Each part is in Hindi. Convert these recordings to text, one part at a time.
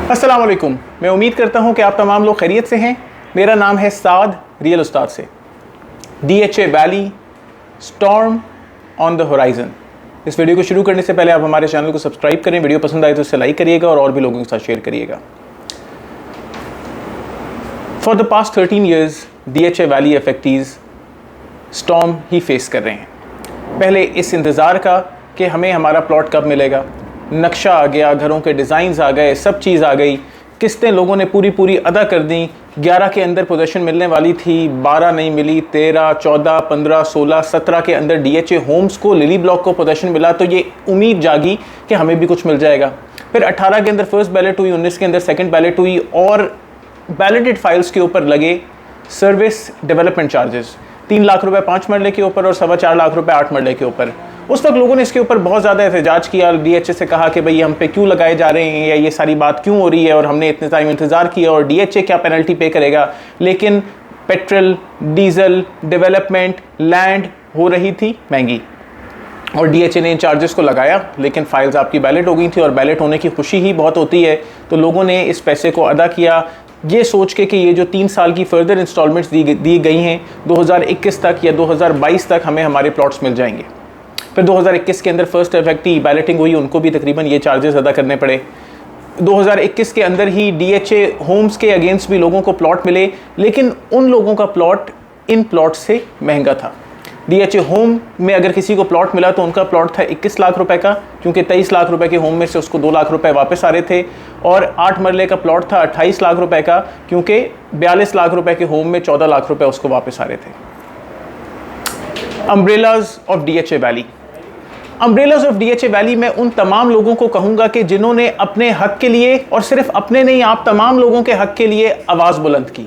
अस्सलाम वालेकुम। मैं उम्मीद करता हूं कि आप तमाम लोग खैरियत से हैं। मेरा नाम है साद, रियल उस्ताद से। DHA valley, storm on the horizon. इस वीडियो को शुरू करने से पहले आप हमारे चैनल को सब्सक्राइब करें, वीडियो पसंद आए तो इसे लाइक करिएगा और भी लोगों के साथ शेयर करिएगा। For the past 13 years DHA valley affectees storm he face कर रहे हैं। पहले इस इंतज़ार का कि हमें हमारा प्लॉट कब मिलेगा, नक्शा आ गया, घरों के डिज़ाइंस आ गए, सब चीज़ आ गई, किस्तें लोगों ने पूरी अदा कर दी। 11 के अंदर पोजीशन मिलने वाली थी, 12 नहीं मिली, 13, 14, 15, 16, 17 के अंदर DHA होम्स को, लिली ब्लॉक को पोजीशन मिला तो ये उम्मीद जागी कि हमें भी कुछ मिल जाएगा। फिर 18 के अंदर फर्स्ट बैलेट हुई, 19 के अंदर सेकंड बैलेट हुई और बैलेटेड फाइल्स के ऊपर लगे सर्विस डेवलपमेंट चार्जेस 3 लाख रुपए 5 मरले के ऊपर और 4.25 लाख रुपए 8 मरले के ऊपर। उस वक्त लोगों ने इसके ऊपर बहुत ज़्यादा एहतजाज किया, DHA से कहा कि भाई हम पे क्यों लगाए जा रहे हैं या ये सारी बात क्यों हो रही है और हमने इतने टाइम इंतज़ार किया और DHA क्या पेनल्टी पे करेगा। लेकिन पेट्रोल, डीजल, डेवलपमेंट, लैंड हो रही थी महंगी और DHA ने इन चार्जेस को लगाया, लेकिन फाइल्स आपकी बैलेट हो गई थी और बैलेट होने की खुशी ही बहुत होती है। तो लोगों ने इस पैसे को अदा किया ये सोच के कि ये जो 3 साल की फर्दर इंस्टॉलमेंट्स दी गई हैं 2021 तक या 2022 तक हमें हमारे प्लॉट्स मिल जाएंगे। फिर 2021 के अंदर फर्स्ट इफेक्टिव बैलेटिंग हुई, उनको भी तकरीबन ये चार्जेस अदा करने पड़े। 2021 के अंदर ही DHA होम्स के अगेंस्ट भी लोगों को प्लॉट मिले, लेकिन उन लोगों का प्लॉट इन प्लॉट से महंगा था। DHA होम में अगर किसी को प्लॉट मिला तो उनका प्लॉट था 21 लाख रुपए का, क्योंकि 23 लाख रुपए के होम में से उसको 2 लाख रुपए वापस आ रहे थे, और 8 मरले का प्लॉट था 28 लाख रुपए का, क्योंकि 42 लाख रुपए के होम में 14 लाख रुपए उसको वापस आ रहे थे। Umbrellas of DHA valley. Umbrellas of DHA valley में उन तमाम लोगों को कहूँगा कि जिन्होंने अपने हक के लिए, और सिर्फ अपने नहीं आप तमाम लोगों के हक के लिए आवाज़ बुलंद की,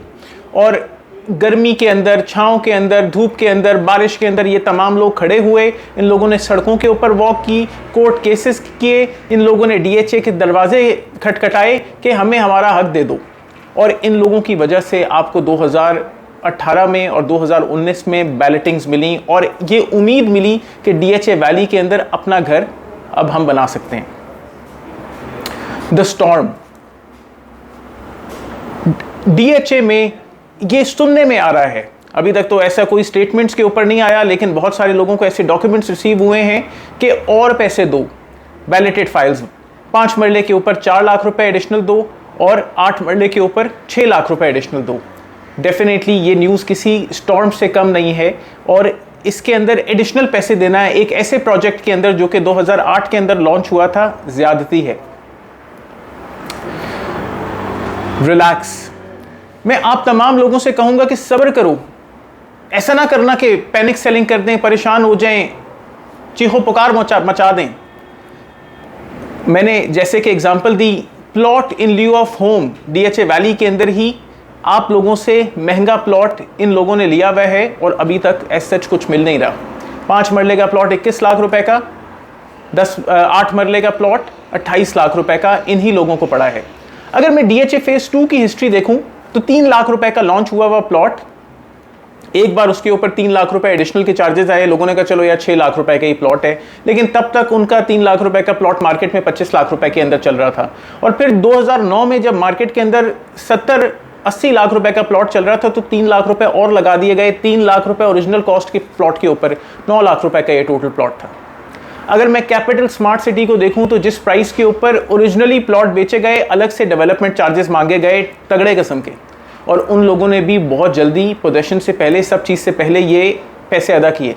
और गर्मी के अंदर, छाँव के अंदर, धूप के अंदर, बारिश के अंदर ये तमाम लोग खड़े हुए। इन लोगों ने सड़कों के ऊपर वॉक की, कोर्ट केसेस किए, इन लोगों ने DHA के दरवाजे खटखटाए कि हमें हमारा हक दे दो। और इन लोगों की वजह से आपको 2018 में और 2019 में बैलेटिंग्स मिली और ये उम्मीद मिली कि DHA वैली के अंदर अपना घर अब हम बना सकते हैं। द स्टॉर्म, DHA में ये सुनने में आ रहा है, अभी तक तो ऐसा कोई स्टेटमेंट्स के ऊपर नहीं आया, लेकिन बहुत सारे लोगों को ऐसे डॉक्यूमेंट्स रिसीव हुए हैं कि और पैसे दो, बैलेटेड फाइल्स 5 मरले के ऊपर 4 लाख रुपए एडिशनल दो और 8 मरले के ऊपर 6 लाख रुपए एडिशनल दो। डेफिनेटली ये न्यूज़ किसी स्टॉर्म से कम नहीं है और इसके अंदर एडिशनल पैसे देना है एक ऐसे प्रोजेक्ट के अंदर जो कि 2008 के अंदर लॉन्च हुआ था, ज्यादती है। रिलैक्स। मैं आप तमाम लोगों से कहूंगा कि सब्र करो, ऐसा ना करना कि पैनिक सेलिंग कर दें, परेशान हो जाएं, चीखो पुकार मचा दें। मैंने जैसे कि example the, plot in lieu of home DHA valley के अंदर ही आप लोगों से महंगा प्लॉट इन लोगों ने लिया हुआ है और अभी तक ऐसा कुछ मिल नहीं रहा। 5 मरले का प्लॉट 21 लाख रुपए का, 8 मरले का प्लॉट 28 लाख रुपए का इन्हीं लोगों को पड़ा है। अगर मैं DHA फेज 2 की हिस्ट्री देखूं तो 3 लाख रुपए का लॉन्च हुआ हुआ प्लॉट, एक बार उसके ऊपर 3 लाख रुपए एडिशनल के चार्जेस आए, लोगों ने कहा चलो यार 6 लाख रुपए का ही प्लॉट है, लेकिन तब तक उनका 3 लाख रुपए का प्लॉट मार्केट में 25 लाख रुपए के अंदर चल रहा था। और फिर 2009 में जब मार्केट के अंदर 70-80 लाख रुपए का प्लॉट चल रहा था तो 3 लाख रुपए और लगा दिए गए। 3 लाख रुपए ओरिजिनल कॉस्ट के प्लॉट के ऊपर 9 लाख रुपए का ये टोटल प्लॉट था। अगर मैं कैपिटल स्मार्ट सिटी को देखूं तो जिस प्राइस के ऊपर ओरिजिनली प्लॉट बेचे गए, अलग से डेवलपमेंट चार्जेस मांगे गए तगड़े किस्म के, और उन लोगों ने भी बहुत जल्दी पोजीशन से पहले, सब चीज़ से पहले ये पैसे अदा किए।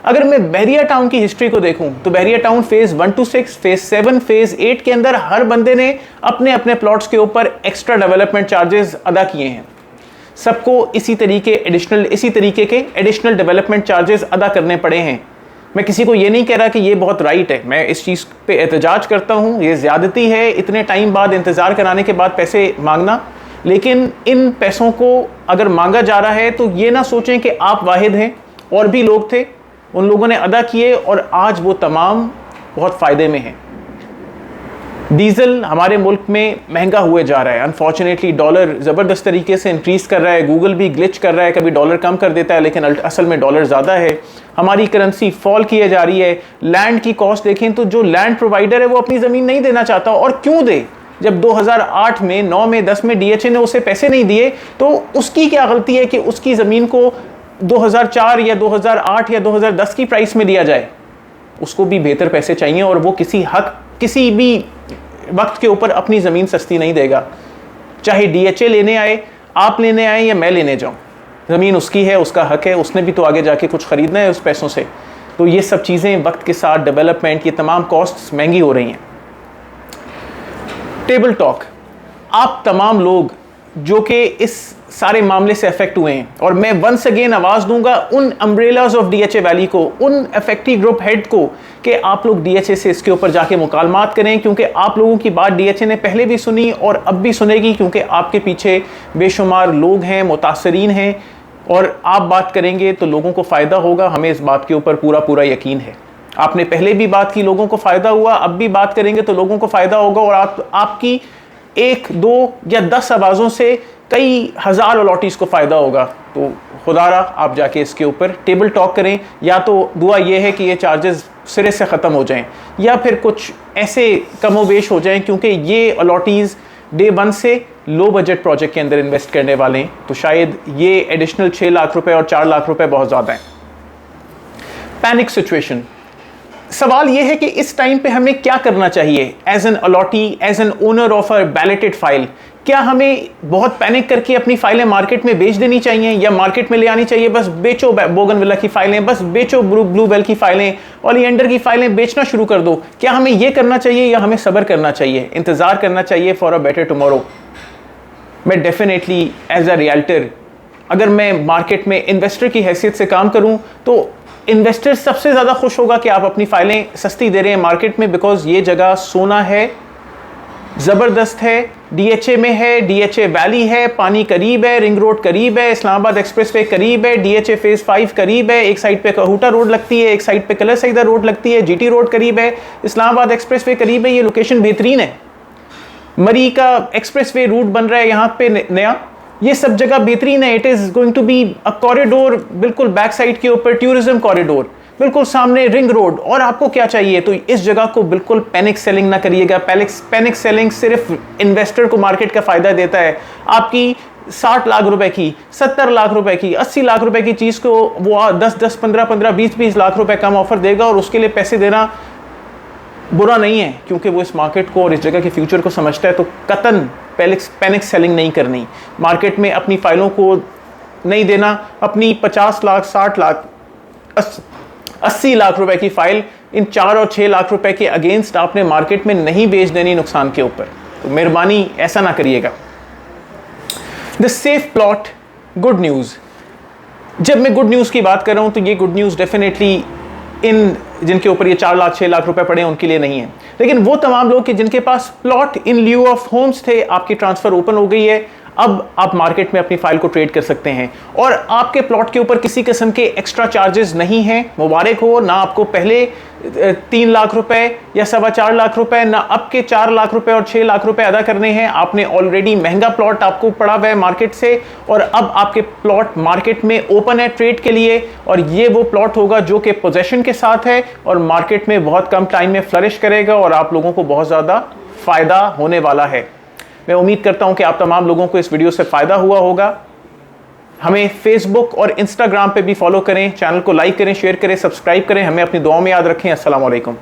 अगर मैं बहरिया टाउन की हिस्ट्री को देखूं तो Bahria town phase 1 to 6, phase 7, phase 8 के अंदर हर बंदे ने अपने अपने प्लॉट्स के ऊपर एक्स्ट्रा डेवलपमेंट चार्जेस अदा किए हैं। सबको इसी तरीके के एडिशनल डेवलपमेंट चार्जेस अदा करने पड़े हैं। मैं किसी को ये नहीं कह रहा कि ये बहुत राइट है, मैं इस चीज़ पे एहतजाज करता हूँ, ये ज़्यादती है इतने टाइम बाद इंतज़ार कराने के बाद पैसे मांगना। लेकिन इन पैसों को अगर मांगा जा रहा है तो ये ना सोचें कि आप वाहिद हैं, और भी लोग थे, उन लोगों ने अदा किए और आज वो तमाम बहुत फ़ायदे में हैं। डीजल हमारे मुल्क में महंगा हुए जा रहा है, अनफॉर्चुनेटली डॉलर ज़बरदस्त तरीके से इंक्रीज़ कर रहा है, गूगल भी ग्लिच कर रहा है, कभी डॉलर कम कर देता है लेकिन असल में डॉलर ज़्यादा है। हमारी करेंसी फॉल किए जा रही है। लैंड की कॉस्ट देखें तो जो लैंड प्रोवाइडर है वो अपनी ज़मीन नहीं देना चाहता, और क्यों दे, जब 2008 में 9 में 10 में DHA ने उसे पैसे नहीं दिए तो उसकी क्या गलती है कि उसकी ज़मीन को 2004 या 2008 या 2010 की प्राइस में दिया जाए? उसको भी बेहतर पैसे चाहिए और वो किसी भी वक्त के ऊपर अपनी ज़मीन सस्ती नहीं देगा। चाहे DHA लेने आए, आप लेने आए या मैं लेने जाऊं, ज़मीन उसकी है, उसका हक है, उसने भी तो आगे जाके कुछ ख़रीदना है उस पैसों से। तो ये सब चीज़ें वक्त के साथ डेवलपमेंट, ये तमाम कॉस्ट्स महंगी हो रही हैं। टेबल टॉक, आप तमाम लोग जो कि इस सारे मामले से अफेक्ट हुए हैं, और मैं वंस अगेन आवाज़ दूंगा उन अम्ब्रेलाज ऑफ DHA वैली को, उन अफेक्टिव ग्रुप हेड को, कि आप लोग DHA से इसके ऊपर जाके मुकालमात करें, क्योंकि आप लोगों की बात DHA ने पहले भी सुनी और अब भी सुनेगी, क्योंकि आपके पीछे बेशुमार लोग हैं, मुतासरीन हैं, और आप बात करेंगे तो लोगों को फ़ायदा होगा। हमें इस बात के ऊपर पूरा यकीन है। आपने पहले भी बात की, लोगों को फ़ायदा हुआ, अब भी बात करेंगे तो लोगों को फ़ायदा होगा, और आपकी 1, 2 या 10 आवाज़ों से कई हज़ार अलॉटीज़ को फ़ायदा होगा। तो खुदारा आप जाके इसके ऊपर टेबल टॉक करें। या तो दुआ ये है कि ये चार्जेस सिरे से ख़त्म हो जाएं, या फिर कुछ ऐसे कमोबेश हो जाएं, क्योंकि ये अलॉटीज़ डे 1 से लो बजट प्रोजेक्ट के अंदर इन्वेस्ट करने वाले हैं, तो शायद ये एडिशनल 6 लाख रुपए और 4 लाख रुपए बहुत ज़्यादा हैं। पैनिक सिचुएशन, सवाल यह है कि इस टाइम पे हमें क्या करना चाहिए as an allottee, as an owner of a balloted file. क्या हमें बहुत पैनिक करके अपनी फाइलें मार्केट में बेच देनी चाहिए, या मार्केट में ले आनी चाहिए? बस बेचो बोगनविला की फाइलें, बस बेचो ब्लूबेल की फाइलें, ओलिएंडर की फाइलें बेचना शुरू कर दो। क्या हमें यह करना चाहिए, या हमें सब्र करना चाहिए, इंतजार करना चाहिए फॉर अ बेटर टुमारो? मैं डेफिनेटली एज अ रियल्टर, अगर मैं मार्केट में इन्वेस्टर की हैसियत से काम करूं, तो इन्वेस्टर सबसे ज़्यादा खुश होगा कि आप अपनी फाइलें सस्ती दे रहे हैं मार्केट में, बिकॉज ये जगह सोना है, ज़बरदस्त है, DHA में है, DHA वैली है, पानी करीब है, रिंग रोड करीब है, इस्लामाबाद एक्सप्रेसवे करीब है, DHA फेज़ 5 करीब है, एक साइड पे कहूटा रोड लगती है, एक साइड पे कलर सईदा रोड लगती है, GT रोड करीब है, इस्लामाबाद एक्सप्रेसवे करीब है। ये लोकेशन बेहतरीन है। मरी का एक्सप्रेसवे रूट बन रहा है यहाँ पे नया, ये सब जगह बेहतरीन है। It is going to be a corridor, बिल्कुल बैक साइड के ऊपर टूरिज्म कॉरिडोर, बिल्कुल सामने रिंग रोड। और आपको क्या चाहिए? तो इस जगह को बिल्कुल पैनिक सेलिंग ना करिएगा। पैनिक सेलिंग सिर्फ इन्वेस्टर को मार्केट का फ़ायदा देता है। आपकी 60 लाख रुपए की, 70 लाख रुपए की, 80 लाख रुपए की चीज़ को वो 10-10, 15-15, 20-20 लाख रुपए कम ऑफर देगा, और उसके लिए पैसे देना बुरा नहीं है, क्योंकि वो इस मार्केट को और इस जगह के फ्यूचर को समझता है। तो कतन पैनिक सेलिंग नहीं करनी, मार्केट में अपनी फाइलों को नहीं देना। अपनी 50 लाख, 60 लाख, 80 लाख रुपए की फाइल इन 4 और 6 लाख रुपए के अगेंस्ट आपने मार्केट में नहीं बेच देनी नुकसान के ऊपर। तो मेहरबानी ऐसा ना करिएगा। The safe plot, good news. जब मैं गुड न्यूज़ की बात कर रहा हूँ तो ये गुड न्यूज़ डेफिनेटली इन जिनके ऊपर ये 4 लाख 6 लाख रुपए पड़े हैं उनके लिए नहीं है, लेकिन वो तमाम लोग कि जिनके पास plot in lieu of homes थे, आपकी ट्रांसफ़र ओपन हो गई है, अब आप मार्केट में अपनी फाइल को ट्रेड कर सकते हैं, और आपके प्लॉट के ऊपर किसी किस्म के एक्स्ट्रा चार्जेस नहीं हैं। मुबारक हो। ना आपको पहले 3 लाख रुपए या 4.25 लाख रुपए, ना अब के 4 लाख रुपए और 6 लाख रुपए अदा करने हैं। आपने ऑलरेडी महंगा प्लॉट आपको पड़ा हुआ है मार्केट से, और अब आपके प्लॉट मार्केट में ओपन है ट्रेड के लिए, और ये वो प्लॉट होगा जो कि पोजेशन के साथ है और मार्केट में बहुत कम टाइम में फ्लरिश करेगा, और आप लोगों को बहुत ज़्यादा फ़ायदा होने वाला है। मैं उम्मीद करता हूं कि आप तमाम लोगों को इस वीडियो से फ़ायदा हुआ होगा। हमें फेसबुक और इंस्टाग्राम पे भी फॉलो करें, चैनल को लाइक करें, शेयर करें, सब्सक्राइब करें। हमें अपनी दुआओं में याद रखें। अस्सलाम वालेकुम।